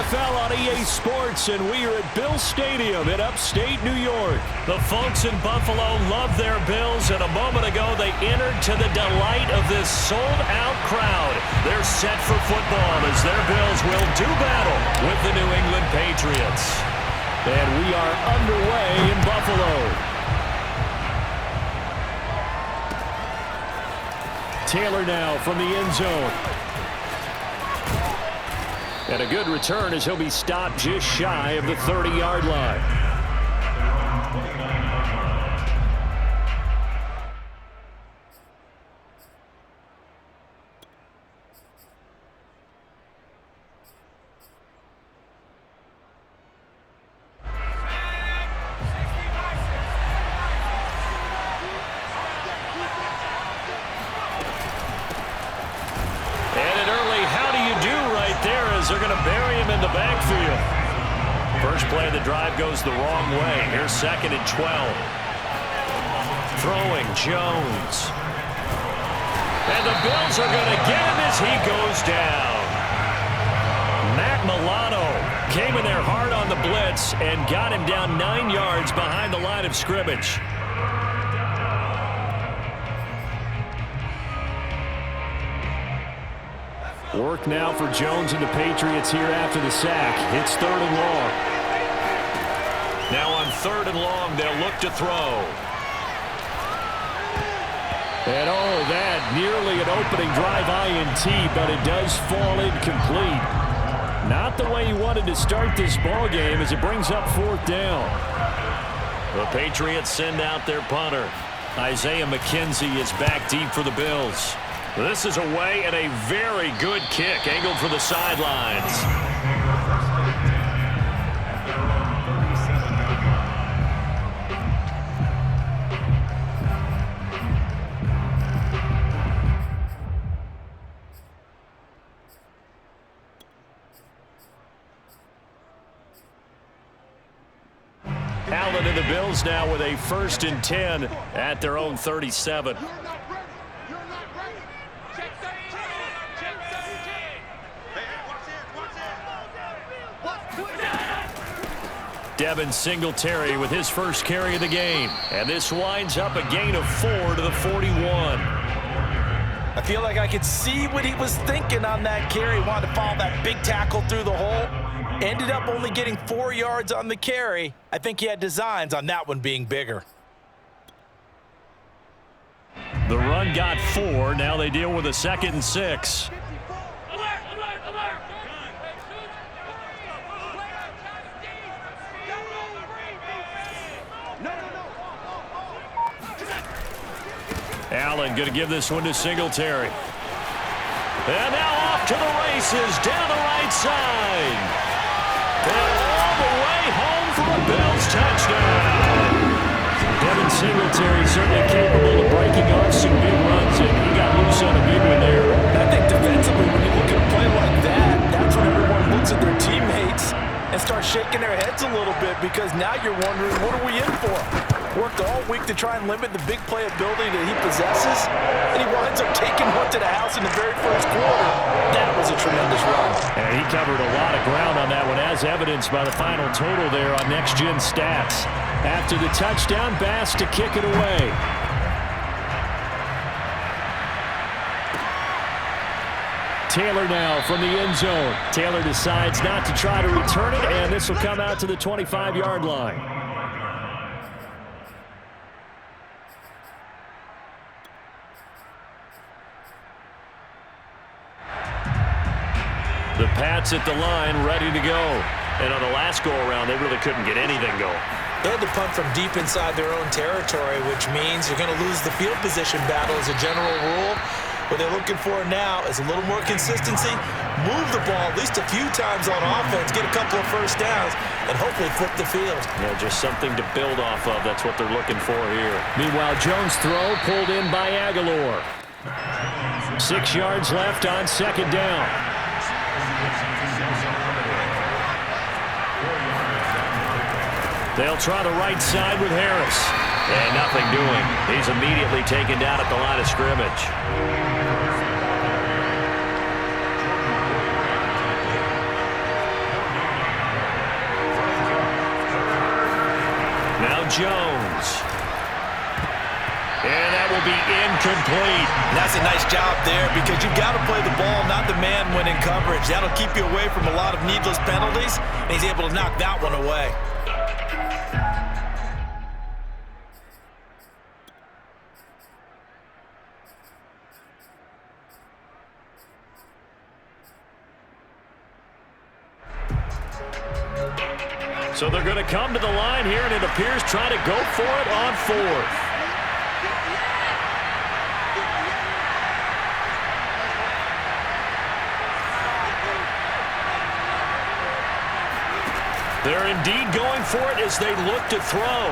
NFL on EA Sports, and we are at Bill Stadium in upstate New York. The folks in Buffalo love their Bills, and a moment ago they entered to the delight of this sold-out crowd. They're set for football as their Bills will do battle with the New England Patriots. And we are underway in Buffalo. Taylor now from the end zone. And a good return as he'll be stopped just shy of the 30-yard line. They're going to bury him in the backfield. First play of the drive goes the wrong way. Here's 2nd and 12. Throwing Jones. And the Bills are going to get him as he goes down. Matt Milano came in there hard on the blitz and got him down 9 yards behind the line of scrimmage. Work now for Jones and the Patriots here after the sack. It's 3rd and long. Now on 3rd and long, they'll look to throw. And that nearly an opening drive INT, but it does fall incomplete. Not the way he wanted to start this ball game as it brings up 4th down. The Patriots send out their punter. Isaiah McKenzie is back deep for the Bills. This is away and a very good kick angled for the sidelines. Allen and the Bills now with a 1st and 10 at their own 37. Devin Singletary with his first carry of the game. And this winds up a gain of 4 to the 41. I feel like I could see what he was thinking on that carry. He wanted to follow that big tackle through the hole. Ended up only getting 4 yards on the carry. I think he had designs on that one being bigger. The run got 4. Now they deal with a 2nd and 6. Allen going to give this one to Singletary. And now off to the races down the right side. And all the way home for a Bills touchdown. Devin Singletary certainly capable of breaking off some big runs, and he got loose on a big one there. I think defensively, when you look at a play like that, that's when everyone looks at their teammates and starts shaking their heads a little bit, because now you're wondering, what are we in for? Worked all week to try and limit the big play ability that he possesses, and he winds up taking one to the house in the very first quarter. That was a tremendous run. And he covered a lot of ground on that one, as evidenced by the final total there on Next Gen Stats. After the touchdown, Bass to kick it away. Taylor now from the end zone. Taylor decides not to try to return it, and this will come out to the 25-yard line. The Pats at the line, ready to go. And on the last go-around, they really couldn't get anything going. They had to punt from deep inside their own territory, which means you're going to lose the field position battle as a general rule. What they're looking for now is a little more consistency, move the ball at least a few times on offense, get a couple of first downs, and hopefully flip the field. Yeah, just something to build off of. That's what they're looking for here. Meanwhile, Jones' throw pulled in by Aguilar. 6 yards left on 2nd down. They'll try the right side with Harris. And nothing doing. He's immediately taken down at the line of scrimmage. Jones. And that will be incomplete. That's a nice job there because you've got to play the ball, not the man when in coverage. That'll keep you away from a lot of needless penalties, and he's able to knock that one away. So they're going to come to the line here, and it appears trying to go for it on fourth. They're indeed going for it as they look to throw.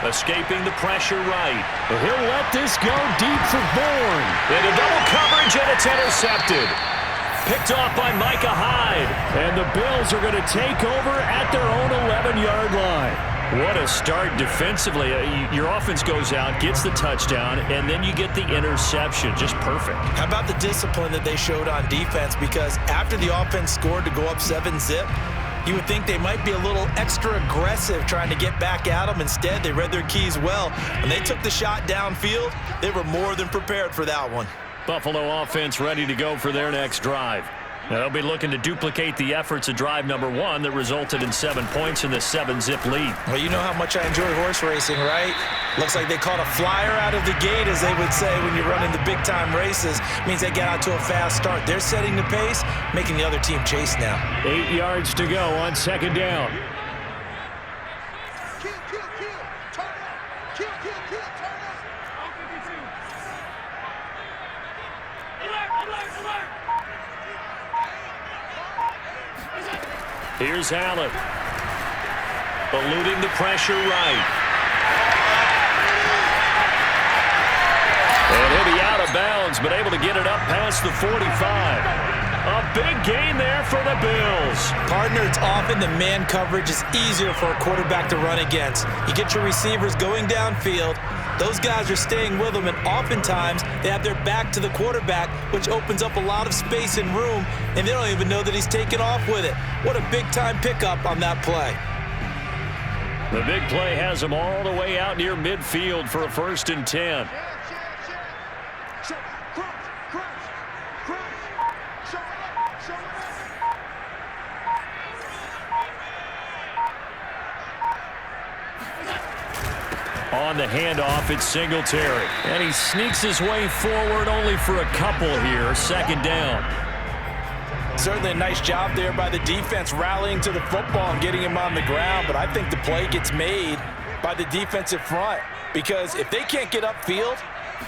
Escaping the pressure right. He'll let this go deep for Bourne. Into double coverage, and it's intercepted. Picked off by Micah Hyde. And the Bills are going to take over at their own 11-yard line. What a start defensively. Your offense goes out, gets the touchdown, and then you get the interception. Just perfect. How about the discipline that they showed on defense? Because after the offense scored to go up 7-zip, you would think they might be a little extra aggressive trying to get back at them. Instead, they read their keys well. When they took the shot downfield, they were more than prepared for that one. Buffalo offense ready to go for their next drive. They'll be looking to duplicate the efforts of drive number 1 that resulted in 7 points in the 7-zip lead. Well, you know how much I enjoy horse racing, right? Looks like they caught a flyer out of the gate, as they would say when you're running the big-time races. Means they get out to a fast start. They're setting the pace, making the other team chase now. 8 yards to go on second down. Here's Allen. Eluding the pressure right. And he'll be out of bounds, but able to get it up past the 45. A big gain there for the Bills. Partner, it's often the man coverage is easier for a quarterback to run against. You get your receivers going downfield. Those guys are staying with them, and oftentimes they have their back to the quarterback, which opens up a lot of space and room, and they don't even know that he's taken off with it. What a big-time pickup on that play. The big play has them all the way out near midfield for a 1st and 10. On the handoff, it's Singletary. And he sneaks his way forward only for a couple here. 2nd down. Certainly a nice job there by the defense rallying to the football and getting him on the ground, but I think the play gets made by the defensive front because if they can't get upfield,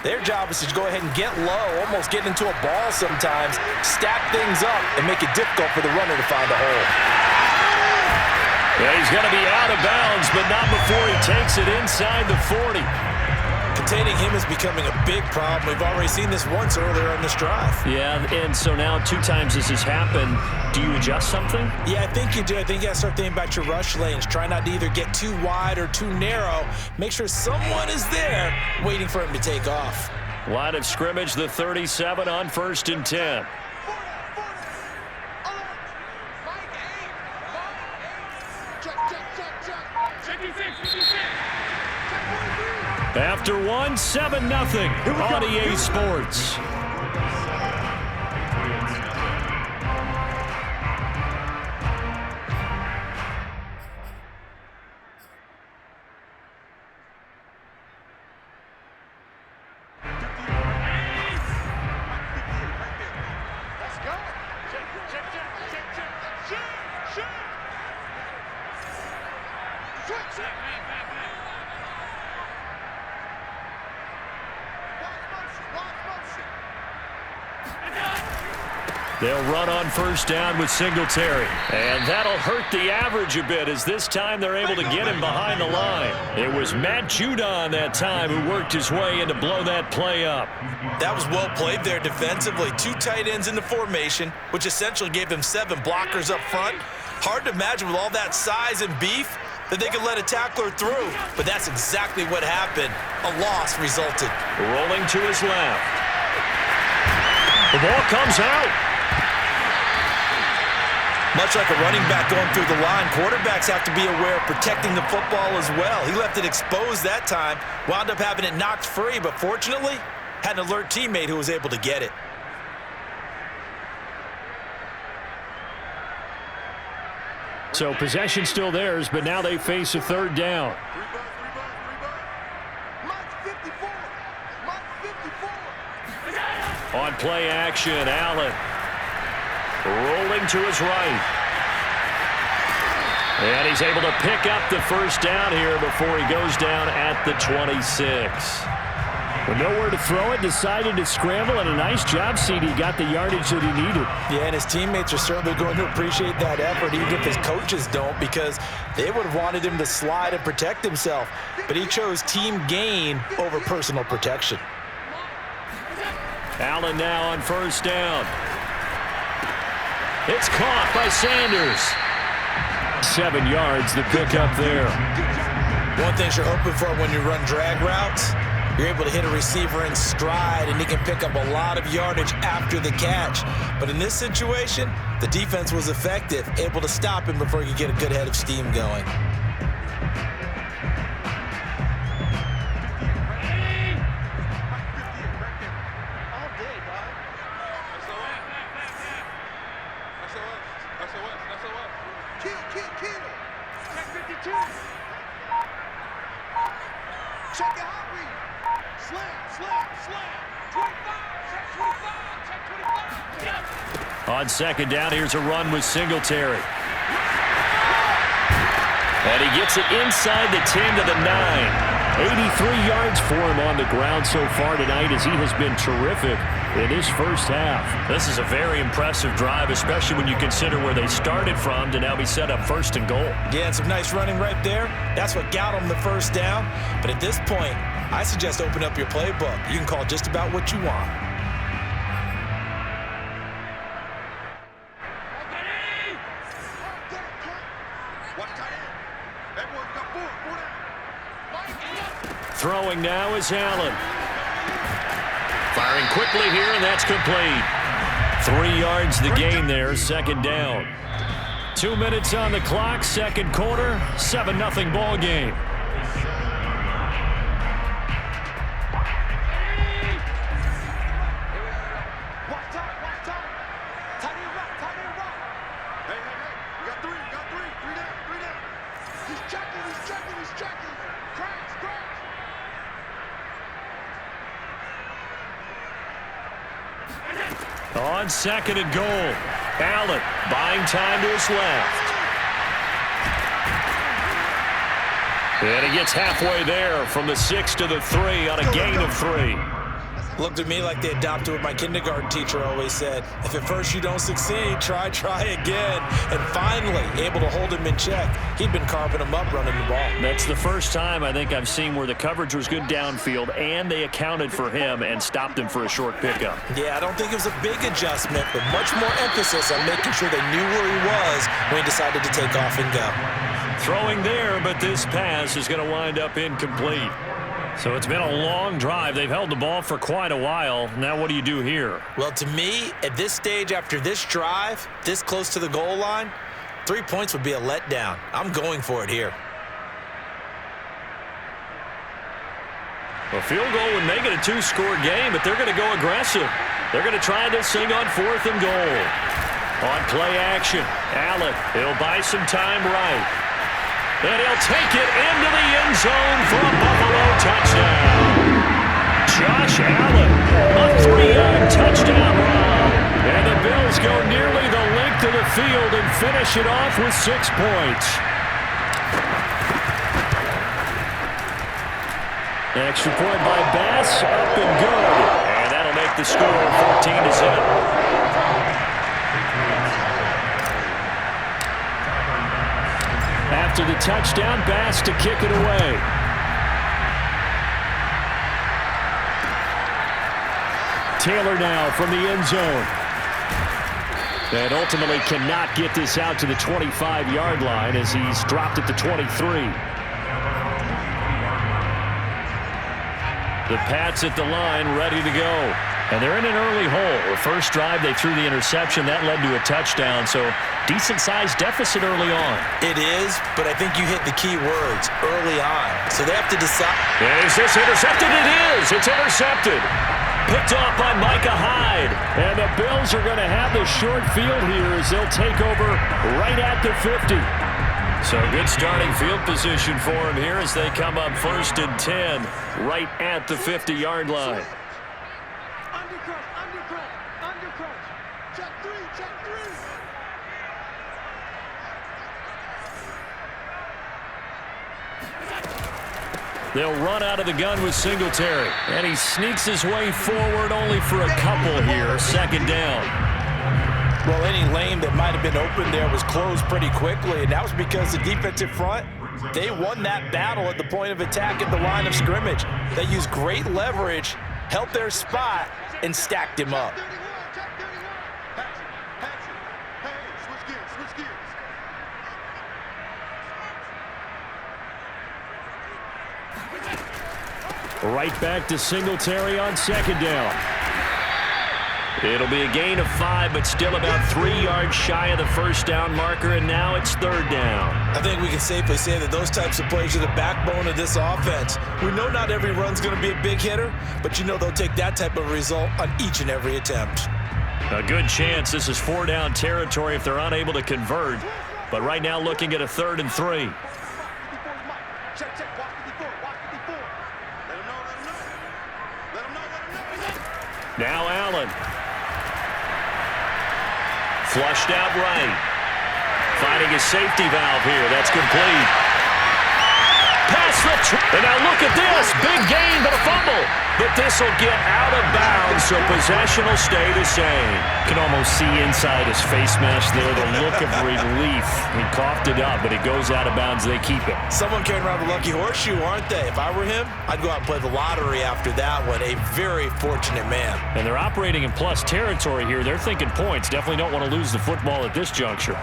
their job is to go ahead and get low, almost get into a ball sometimes, stack things up, and make it difficult for the runner to find a hole. Yeah, he's going to be out of bounds, but not before he takes it inside the 40. Containing him is becoming a big problem. We've already seen this once earlier on this drive. Yeah, and so now 2 times this has happened. Do you adjust something? Yeah, I think you do. I think you got to start thinking about your rush lanes. Try not to either get too wide or too narrow. Make sure someone is there waiting for him to take off. Line of scrimmage, the 37 on 1st and 10. After 1, 7-0 on EA Sports. They'll run on 1st down with Singletary. And that'll hurt the average a bit as this time they're able to get him behind the line. It was Matt Judon that time who worked his way in to blow that play up. That was well played there defensively. 2 tight ends in the formation, which essentially gave them 7 blockers up front. Hard to imagine with all that size and beef that they could let a tackler through. But that's exactly what happened. A loss resulted. Rolling to his left. The ball comes out. Much like a running back going through the line, quarterbacks have to be aware of protecting the football as well. He left it exposed that time, wound up having it knocked free, but fortunately, had an alert teammate who was able to get it. So possession still theirs, but now they face a third down. On play action, Allen rolling to his right. And he's able to pick up the first down here before he goes down at the 26. With nowhere to throw it, decided to scramble, and a nice job, CD. Got the yardage that he needed. Yeah, and his teammates are certainly going to appreciate that effort, even if his coaches don't, because they would have wanted him to slide and protect himself. But he chose team gain over personal protection. Allen now on first down. It's caught by Sanders. 7 yards, the pickup there. One thing you're hoping for when you run drag routes, you're able to hit a receiver in stride, and he can pick up a lot of yardage after the catch. But in this situation, the defense was effective, able to stop him before he could get a good head of steam going. On second down, here's a run with Singletary. And he gets it inside the 10 to the 9. 83 yards for him on the ground so far tonight, as he has been terrific in his first half. This is a very impressive drive, especially when you consider where they started from to now be set up first and goal. Yeah, and some nice running right there. That's what got him the first down. But at this point, I suggest open up your playbook. You can call just about what you want. Throwing now is Allen. Firing quickly here, and that's complete. 3 yards the gain there, second down. 2 minutes on the clock, second quarter, 7-0 ball game. On second and goal, Allen buying time to his left. And he gets halfway there from the 6 to the 3 on a gain of 3. Looked at me like they adopted what my kindergarten teacher always said. If at first you don't succeed, try again. And finally, able to hold him in check. He'd been carving him up running the ball. That's the first time I think I've seen where the coverage was good downfield and they accounted for him and stopped him for a short pickup. Yeah, I don't think it was a big adjustment, but much more emphasis on making sure they knew where he was when he decided to take off and go. Throwing there, but this pass is going to wind up incomplete. So it's been a long drive. They've held the ball for quite a while. Now what do you do here? Well, to me, at this stage after this drive, this close to the goal line, 3 points would be a letdown. I'm going for it here. A field goal would make it a 2-score game, but they're going to go aggressive. They're going to try this thing on 4th and goal. On play action, Allen, he'll buy some time right. And he'll take it into the end zone for a Buffalo touchdown. Josh Allen, a 3-yard touchdown run. And the Bills go nearly the length of the field and finish it off with 6 points. Extra point by Bass, up and good. And that'll make the score 14-7. After the touchdown, Bass to kick it away. Taylor now from the end zone. And ultimately cannot get this out to the 25-yard line as he's dropped at the 23. The Pats at the line, ready to go. And they're in an early hole. The first drive, they threw the interception. That led to a touchdown, so decent-sized deficit early on. It is, but I think you hit the key words, early on. So they have to decide. Is this intercepted? It is. It's intercepted. Picked off by Micah Hyde. And the Bills are going to have the short field here as they'll take over right at the 50. So good starting field position for him here as they come up 1st and 10 right at the 50-yard line. They'll run out of the gun with Singletary. And he sneaks his way forward only for a couple here. 2nd down. Well, any lane that might have been open there was closed pretty quickly, and that was because the defensive front, they won that battle at the point of attack at the line of scrimmage. They used great leverage, held their spot, and stacked him up. Right back to Singletary on 2nd down. It'll be a gain of 5, but still about 3 yards shy of the 1st down marker, and now it's 3rd down. I think we can safely say that those types of plays are the backbone of this offense. We know not every run's going to be a big hitter, but you know they'll take that type of result on each and every attempt. A good chance this is 4-down territory if they're unable to convert, but right now looking at a 3rd and 3. Now Allen. Flushed out right. Finding his safety valve here. That's complete. Pass the and now look at this. Big gain, but a fumble. But this will get out of bounds, so possession will stay the same. Can almost see inside his face mask there, the look of relief. He coughed it up, but it goes out of bounds. They keep it. Someone carrying around the lucky horseshoe, aren't they? If I were him, I'd go out and play the lottery after that one. A very fortunate man. And they're operating in plus territory here. They're thinking points. Definitely don't want to lose the football at this juncture.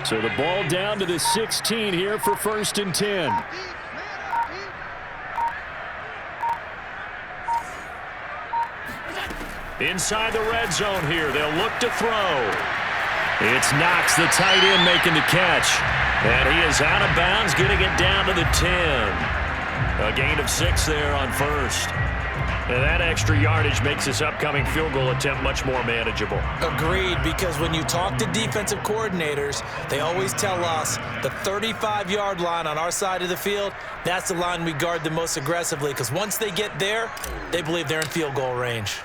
So the ball down to the 16 here for 1st and 10. Inside the red zone here. They'll look to throw. It's Knox, the tight end, making the catch. And he is out of bounds, getting it down to the 10. A gain of 6 there on 1st. And that extra yardage makes this upcoming field goal attempt much more manageable. Agreed, because when you talk to defensive coordinators, they always tell us the 35-yard line on our side of the field, that's the line we guard the most aggressively, because once they get there, they believe they're in field goal range.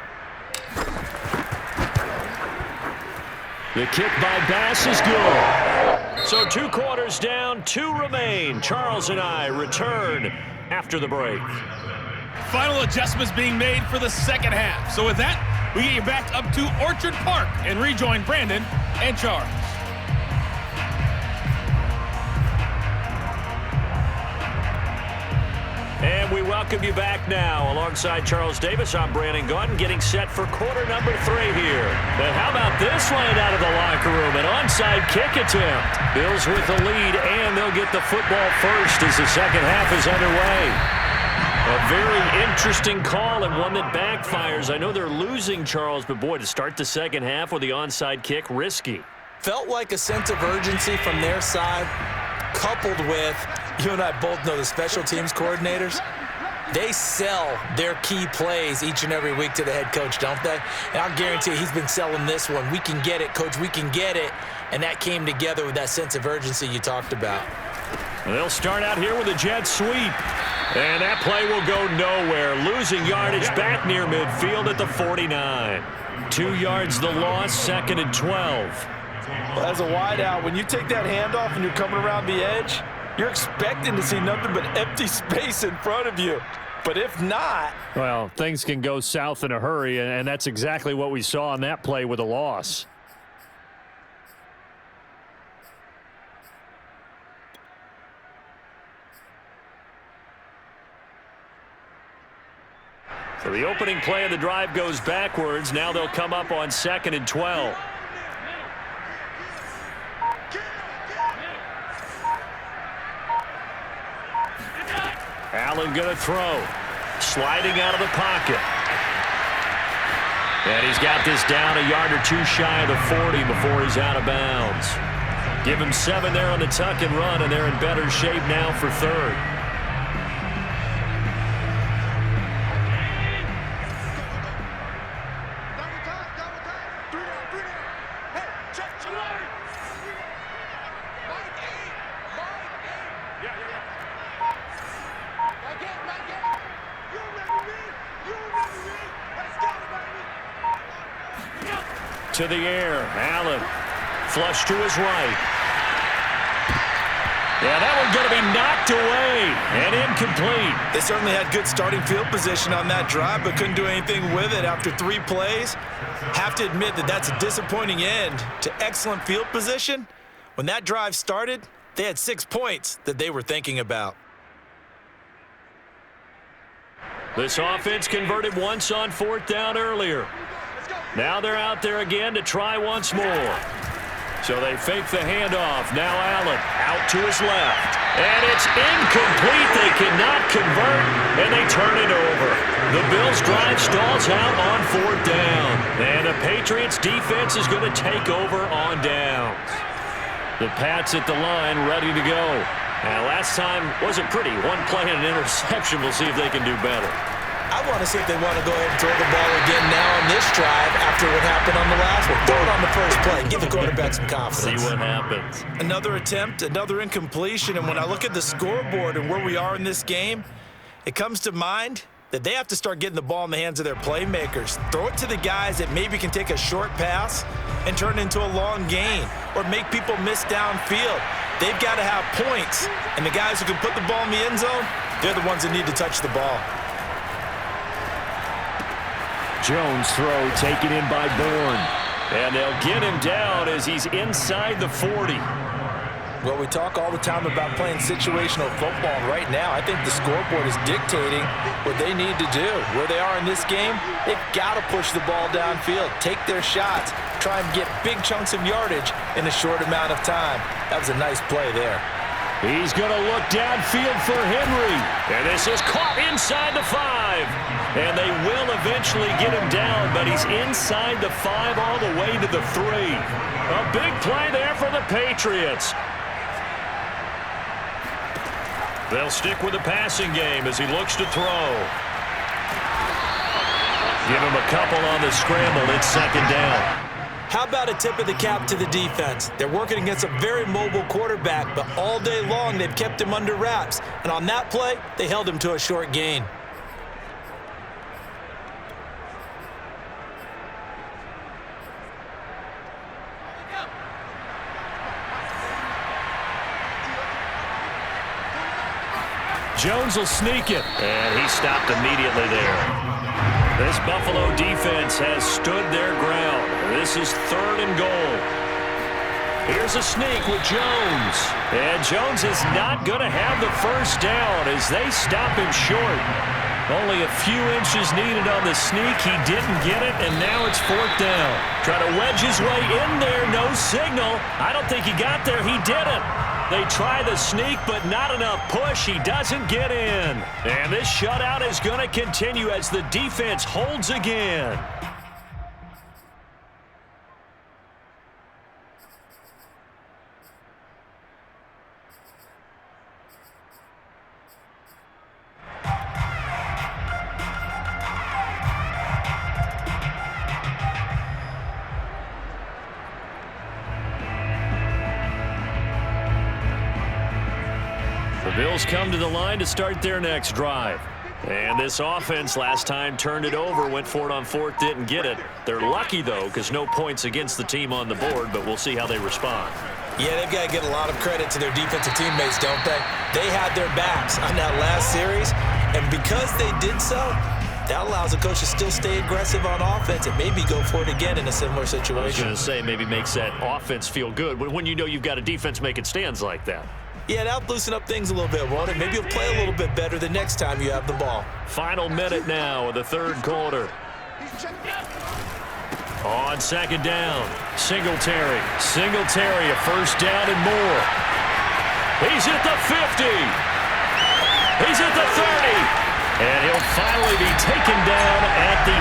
The kick by Bass is good. So 2 quarters down, 2 remain. Charles and I return after the break. Final adjustments being made for the 2nd half. So with that, we get you back up to Orchard Park and rejoin Brandon and Charles. And we welcome you back now. Alongside Charles Davis, I'm Brandon Gaudin, getting set for quarter number 3 here. But how about this line out of the locker room? An onside kick attempt. Bills with the lead, and they'll get the football first as the 2nd half is underway. A very interesting call and one that backfires. I know they're losing, Charles, but boy, to start the 2nd half with the onside kick, risky. Felt like a sense of urgency from their side, coupled with, you and I both know the special teams coordinators, they sell their key plays each and every week to the head coach, don't they? And I'll guarantee you he's been selling this one. We can get it, coach, we can get it. And that came together with that sense of urgency you talked about. They'll start out here with a jet sweep. And that play will go nowhere. Losing yardage back near midfield at the 49. 2 yards the loss, 2nd and 12. Well, as a wideout, when you take that handoff and you're coming around the edge, you're expecting to see nothing but empty space in front of you. But if not... Well, things can go south in a hurry, and that's exactly what we saw on that play with a loss. So the opening play of the drive goes backwards. Now they'll come up on 2nd and 12. Allen going to throw. Sliding out of the pocket. And he's got this down a yard or two shy of the 40 before he's out of bounds. Give him 7 there on the tuck and run, and they're in better shape now for third. To the air, Allen. Flush to his right. Yeah, that one's going to be knocked away and incomplete. They certainly had good starting field position on that drive, but couldn't do anything with it after 3 plays. Have to admit that that's a disappointing end to excellent field position. When that drive started, they had 6 points that they were thinking about. This offense converted once on 4th down earlier. Now they're out there again to try once more. So they fake the handoff. Now Allen out to his left. And it's incomplete. They cannot convert, and they turn it over. The Bills' drive stalls out on 4th down. And the Patriots' defense is going to take over on downs. The Pats at the line ready to go. And last time wasn't pretty. 1 play and an interception. We'll see if they can do better. I want to see if they want to go ahead and throw the ball again now on this drive after what happened on the last one. Throw it on the first play. Give the quarterback some confidence. See what happens. Another attempt, another incompletion, and when I look at the scoreboard and where we are in this game, it comes to mind that they have to start getting the ball in the hands of their playmakers. Throw it to the guys that maybe can take a short pass and turn it into a long gain or make people miss downfield. They've got to have points, and the guys who can put the ball in the end zone, they're the ones that need to touch the ball. Jones throw taken in by Bourne. And they'll get him down as he's inside the 40. Well, we talk all the time about playing situational football. Right now, I think the scoreboard is dictating what they need to do. Where they are in this game, they've got to push the ball downfield, take their shots, try and get big chunks of yardage in a short amount of time. That was a nice play there. He's going to look downfield for Henry. And this is caught inside the 5. And they will eventually get him down, but he's inside the 5 all the way to the 3. A big play there for the Patriots. They'll stick with the passing game as he looks to throw. Give him a couple on the scramble. It's 2nd down. How about a tip of the cap to the defense? They're working against a very mobile quarterback, but all day long they've kept him under wraps. And on that play, they held him to a short gain. Jones will sneak it. And he stopped immediately there. This Buffalo defense has stood their ground. This is 3rd and goal. Here's a sneak with Jones. And Jones is not going to have the first down as they stop him short. Only a few inches needed on the sneak. He didn't get it, and now it's 4th down. Try to wedge his way in there. No signal. I don't think he got there. He didn't. They try the sneak, but not enough push. He doesn't get in. And this shutout is going to continue as the defense holds again. Bills come to the line to start their next drive. And this offense last time turned it over, went for it on 4th, didn't get it. They're lucky, though, because no points against the team on the board, but we'll see how they respond. Yeah, they've got to get a lot of credit to their defensive teammates, don't they? They had their backs on that last series, and because they did so, that allows the coach to still stay aggressive on offense and maybe go for it again in a similar situation. I was going to say maybe makes that offense feel good when you know you've got a defense making stands like that. Yeah, that'll loosen up things a little bit, won't it? Maybe you'll play a little bit better the next time you have the ball. Final minute now of the 3rd quarter. On 2nd down, Singletary. Singletary, a 1st down and more. He's at the 50. He's at the 30. And he'll finally be taken down at the